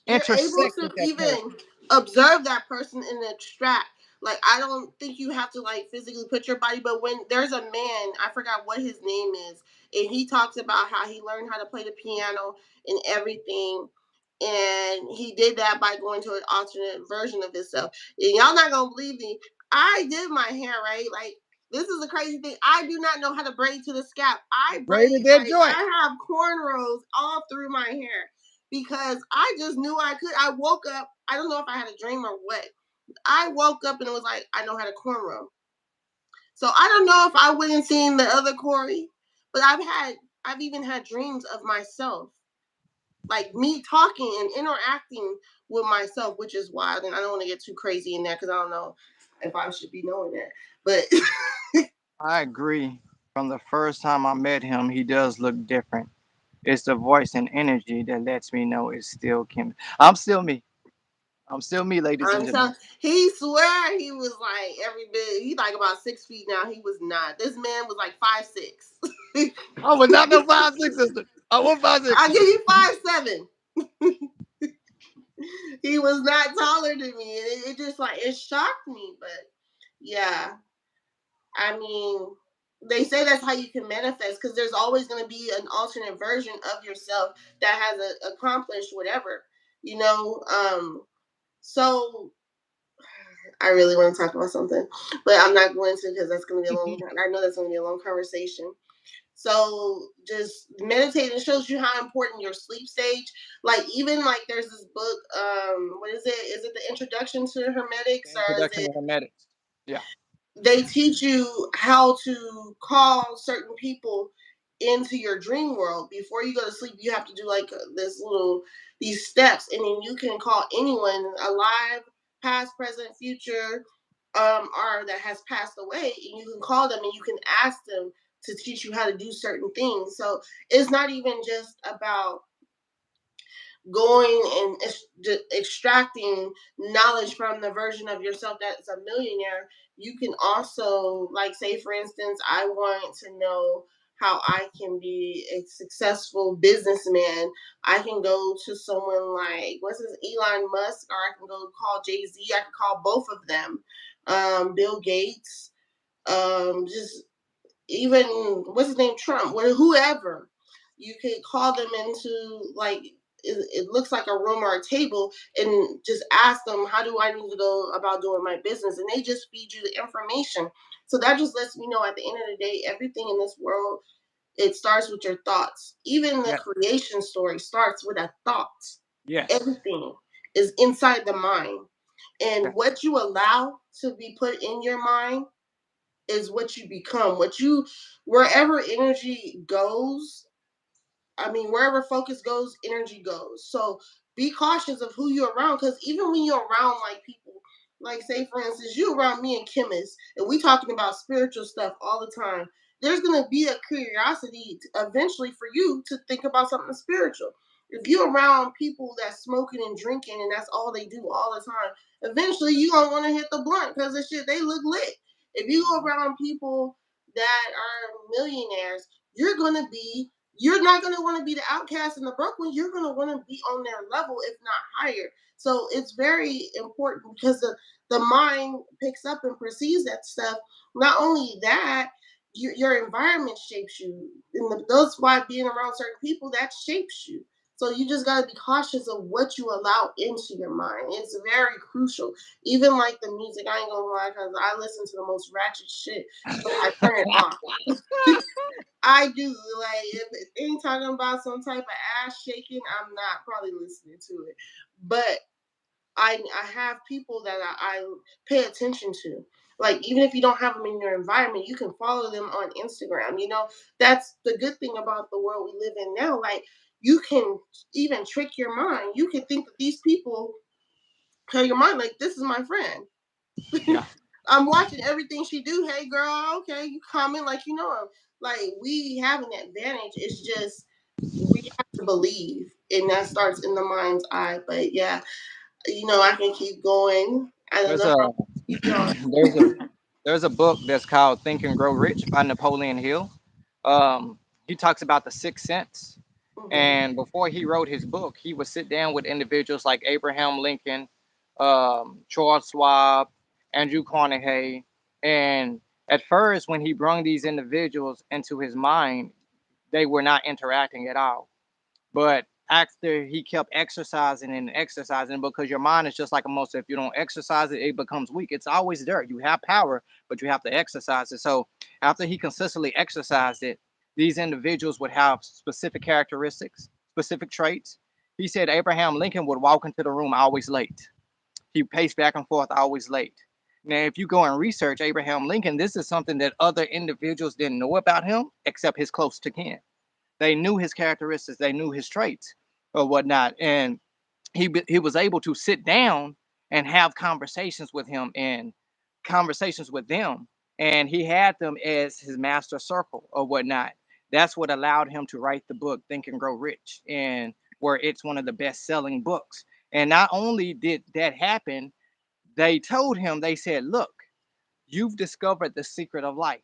You're able intersect to with that even person. observe that person and extract. Like, I don't think you have to like physically put your body, but when there's a man, I forgot what his name is, and he talks about how he learned how to play the piano and everything. And he did that by going to an alternate version of himself. And y'all not gonna believe me. I did my hair, right? Like, this is the crazy thing. I do not know how to braid to the scalp. I Braided braid that like joint. I have cornrows all through my hair because I just knew I could. I woke up. I don't know if I had a dream or what. I woke up and it was like I know how to cornrow. So I don't know if I went and seen the other Corey, but I've even had dreams of myself, like me talking and interacting with myself, which is wild. And I don't want to get too crazy in that because I don't know if I should be knowing that. But I agree. From the first time I met him, he does look different. It's the voice and energy that lets me know it's still Kim. I'm still me. I'm still me, ladies and I'm gentlemen. telling, he swear he was like every bit. He's like about 6 feet now. He was not. This man was like 5'6". I was not no 5'6" sister. I was 5'6". I'll give you 5'7". He was not taller than me, and it just like it shocked me. But yeah, I mean, they say that's how you can manifest because there's always going to be an alternate version of yourself that has accomplished whatever, you know. So I really want to talk about something, but I'm not going to because that's going to be a long. I know that's going to be a long conversation. So just meditating shows you how important your sleep stage. Like even like there's this book. What is it? Is it the Introduction to Hermetics or is Introduction it? to Hermetics. Yeah. They teach you how to call certain people into your dream world before you go to sleep. You have to do like this little these steps, and then you can call anyone alive, past, present, future, or that has passed away, and you can call them and you can ask them to teach you how to do certain things. So it's not even just about going and extracting knowledge from the version of yourself that's a millionaire. You can also, like, say for instance, I want to know how I can be a successful businessman. I can go to someone like what's his Elon Musk, or I can go call Jay-Z. I can call both of them, Bill Gates, just even what's his name, Trump, whoever. You could call them into like it looks like a room or a table and just ask them, how do I need to go about doing my business? And they just feed you the information. So that just lets me know at the end of the day, everything in this world, it starts with your thoughts. Even the Yeah. creation story starts with a thought. Yes. Everything is inside the mind. And Yes. what you allow to be put in your mind is what you become. Wherever energy goes, I mean, wherever focus goes, energy goes. So be cautious of who you're around, because even when you're around like people, like say for instance, you around me and chemists, and we talking about spiritual stuff all the time. There's gonna be a curiosity eventually for you to think about something spiritual. If you're around people that's smoking and drinking and that's all they do all the time, eventually you gonna want to hit the blunt because the shit they look lit. If you go around people that are millionaires, you're gonna be you're not going to want to be the outcast and the broke one. You're going to want to be on their level, if not higher. So it's very important because the mind picks up and perceives that stuff. Not only that, your environment shapes you. And that's why being around certain people, that shapes you. So you just got to be cautious of what you allow into your mind. It's very crucial. Even like the music, I ain't gonna lie, because I listen to the most ratchet shit, but I turn it off. I do. Like if it ain't talking about some type of ass shaking, I'm not probably listening to it. But I have people that I pay attention to. Like even if you don't have them in your environment, you can follow them on Instagram. You know, that's the good thing about the world we live in now. Like you can even trick your mind. You can think that these people tell your mind like this is my friend. Yeah. I'm watching everything she do. Hey girl, okay, you comment like you know him. Like we have an advantage. It's just we have to believe, and that starts in the mind's eye. But yeah, you know, I can keep going. I don't There's know a how to keep going. there's a there's a book that's called Think and Grow Rich by Napoleon Hill. He talks about the sixth sense. Mhm. And before he wrote his book, he would sit down with individuals like Abraham Lincoln, Charles Schwab, Andrew Carnegie. And at first, when he brought these individuals into his mind, they were not interacting at all. But after he kept exercising and exercising, because your mind is just like a muscle. If you don't exercise it, it becomes weak. It's always there. You have power, but you have to exercise it. So after he consistently exercised it, these individuals would have specific characteristics, specific traits. He said Abraham Lincoln would walk into the room always late. He paced back and forth, always late. Now, if you go and research Abraham Lincoln, this is something that other individuals didn't know about him except his close to kin. They knew his characteristics, they knew his traits or whatnot, and he was able to sit down and have conversations with him and conversations with them, and he had them as his master circle or whatnot. That's what allowed him to write the book Think and Grow Rich, and where it's one of the best selling books. And not only did that happen, they told him, they said, look, you've discovered the secret of life.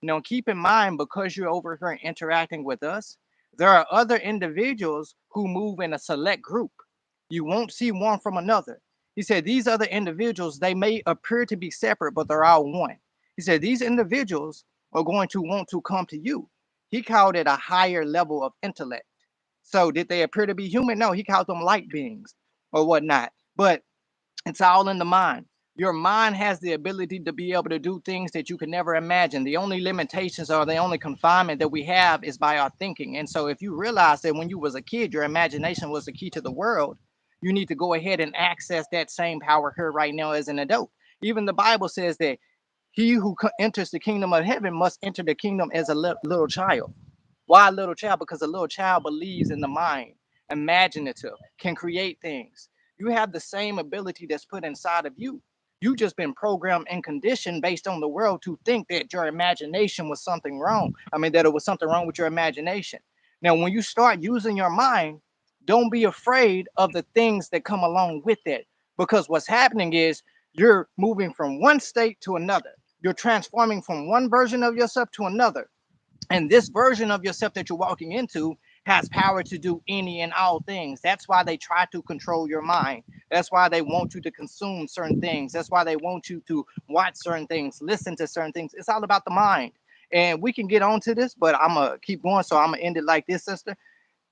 Now, keep in mind, because you're over here interacting with us, there are other individuals who move in a select group. You won't see one from another. He said, these other individuals, they may appear to be separate, but they're all one. He said, these individuals are going to want to come to you. He called it a higher level of intellect. So, did they appear to be human? No, he called them light beings or whatnot. But it's all in the mind. Your mind has the ability to be able to do things that you could never imagine. The only limitations or the only confinement that we have is by our thinking. And so if you realize that when you was a kid, your imagination was the key to the world, you need to go ahead and access that same power here right now as an adult. Even the Bible says that he who enters the kingdom of heaven must enter the kingdom as a little child. Why a little child? Because a little child believes in the mind, imaginative, can create things. You have the same ability that's put inside of you. You just been programmed and conditioned based on the world to think that your imagination was something wrong. I mean, that it was something wrong with your imagination. Now, when you start using your mind, don't be afraid of the things that come along with it. Because what's happening is you're moving from one state to another. You're transforming from one version of yourself to another. And this version of yourself that you're walking into has power to do any and all things. That's why they try to control your mind. That's why they want you to consume certain things. That's why they want you to watch certain things, listen to certain things. It's all about the mind. And we can get on to this, but I'm going to keep going. So I'm going to end it like this, sister.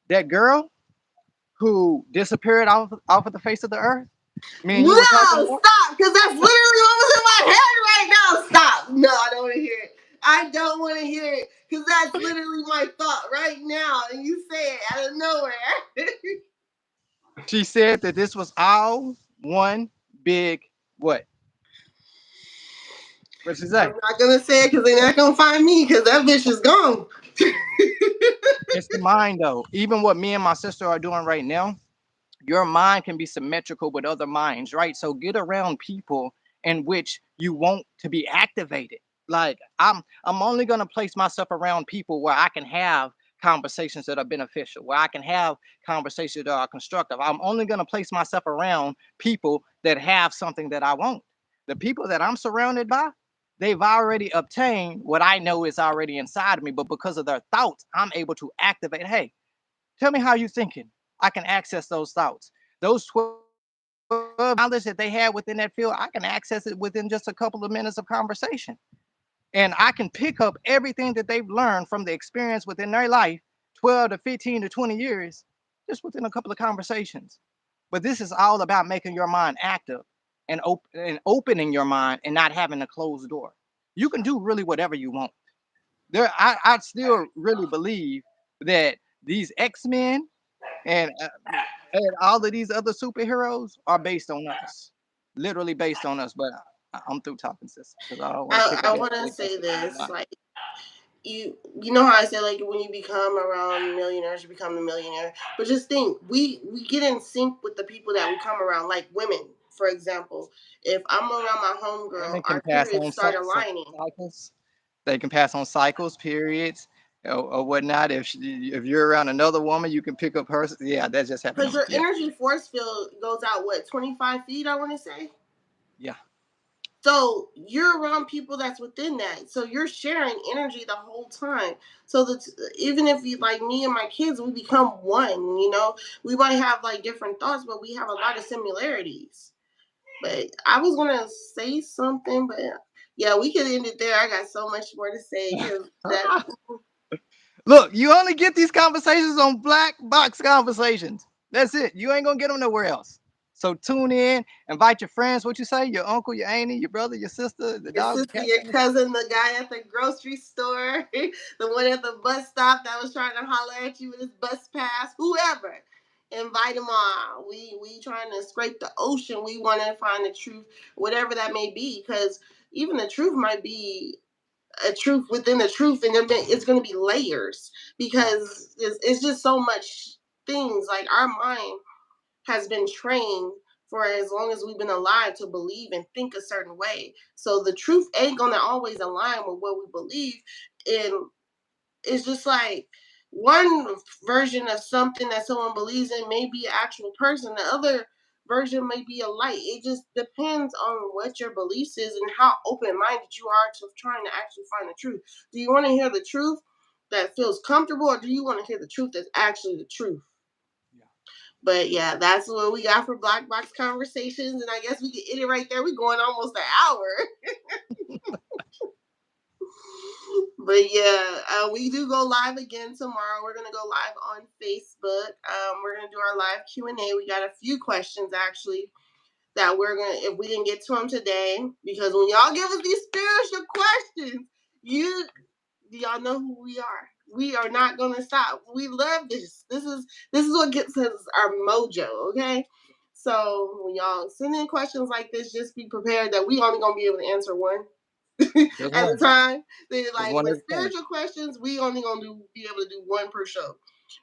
That girl who disappeared off of the face of the earth, me and No, you were talking about. stop, because that's literally what was in my head right now. Stop. No, I don't want to hear it. I don't want to hear it, because that's literally my thought right now, and you say it out of nowhere. She said that this was all one big what? What'd she say? I'm not going to say it because they're not going to find me, because that bitch is gone. It's the mind, though. Even what me and my sister are doing right now, your mind can be symmetrical with other minds, right? So get around people in which you want to be activated. Like I'm only gonna place myself around people where I can have conversations that are beneficial, where I can have conversations that are constructive. I'm only gonna place myself around people that have something that I want. The people that I'm surrounded by, they've already obtained what I know is already inside of me, but because of their thoughts, I'm able to activate. Hey, tell me how you thinking. I can access those thoughts. Those 12 knowledge that they had within that field, I can access it within just a couple of minutes of conversation. And I can pick up everything that they've learned from the experience within their life, 12 to 15 to 20 years, just within a couple of conversations. But this is all about making your mind active and opening your mind and not having a closed door. You can do really whatever you want. I still really believe that these X-Men and and all of these other superheroes are based on us, literally based on us. But I'm through talking, sis, because I don't want to pick up I that want to big say message on this, my. like, you know how I said, like, when you become around millionaires, you become a millionaire. But just think, we get in sync with the people that we come around, like women, for example. If I'm around my homegirl, Women can our pass periods on start aligning. cycles. They can pass on cycles, periods, or whatnot. If you're around another woman, you can pick up her. Yeah, that just Because happened. your Yeah, energy force field goes out, what, 25 feet, I want to say? yeah. So you're around people that's within that. So you're sharing energy the whole time. So that even if you, like me and my kids, we become one. We might have like different thoughts, but we have a lot of similarities. But I was gonna say something, but yeah, we could end it there. I got so much more to say because that Look, you only get these conversations on Black Box Conversations. That's it. You ain't gonna get them nowhere else. So tune in, invite your friends. What you say? Your uncle, your auntie, your brother, your sister, the Your dog, the sister, cat. your cousin, the guy at the grocery store, the one at the bus stop that was trying to holler at you with his bus pass, whoever. Invite them all. We trying to scrape the ocean. We want to find the truth, whatever that may be, because even the truth might be a truth within the truth, and it's going to be layers because it's just so much things. Like our mind has been trained for as long as we've been alive to believe and think a certain way. So the truth ain't gonna always align with what we believe. And it's just like one version of something that someone believes in may be an actual person. The other version may be a light. It just depends on what your beliefs is and how open-minded you are to trying to actually find the truth. Do you want to hear the truth that feels comfortable, or do you want to hear the truth that's actually the truth? But yeah, that's what we got for Black Box Conversations, and I guess we can end it right there. We're going almost an hour. But yeah, we do go live again tomorrow. We're gonna go live on Facebook. We're gonna do our live Q&A. We got a few questions actually that we're gonna, if we didn't get to them today, because when y'all give us these spiritual questions, y'all know who we are. We are not gonna stop. We love this. This is what gets us our mojo. Okay. So when y'all send in questions like this, just be prepared that we only gonna be able to answer one at a time. They like with spiritual questions, we only gonna be able to do one per show.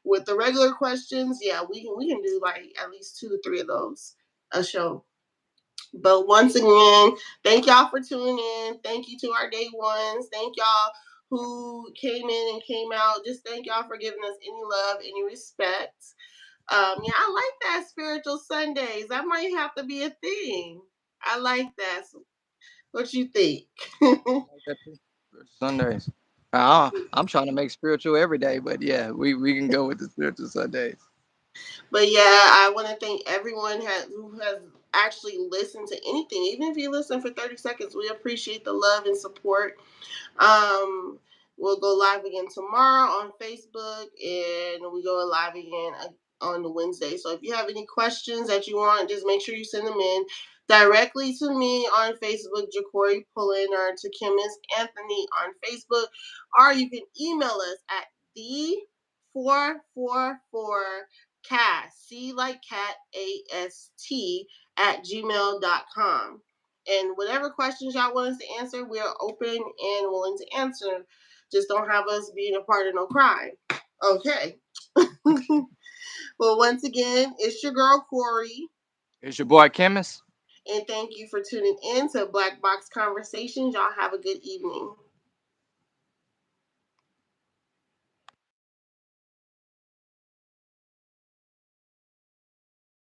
With the regular questions, yeah, we can do like at least 2 to 3 of those a show. But once again, thank y'all for tuning in. Thank you to our day ones. Thank y'all who came in and came out. Just thank y'all for giving us any love, any respect. Yeah, I like that spiritual Sundays. That might have to be a thing. I like that. What you think? Sundays. I'm trying to make spiritual every day, but yeah, we can go with the spiritual Sundays. But yeah, I want to thank everyone who has actually listened to anything. Even if you listen for 30 seconds, we appreciate the love and support. We'll go live again tomorrow on Facebook, and we go live again on the Wednesday. So if you have any questions that you want, just make sure you send them in directly to me on Facebook, Jacory Pullen, or to Chemist Anthony on Facebook, or you can email us at the444cast, C like cat, AST, @gmail.com. And whatever questions y'all want us to answer, we are open and willing to answer. Just don't have us being a part of no crime. Okay. Well, once again, it's your girl, Corey. It's your boy, Chemist. And thank you for tuning in to Black Box Conversations. Y'all have a good evening.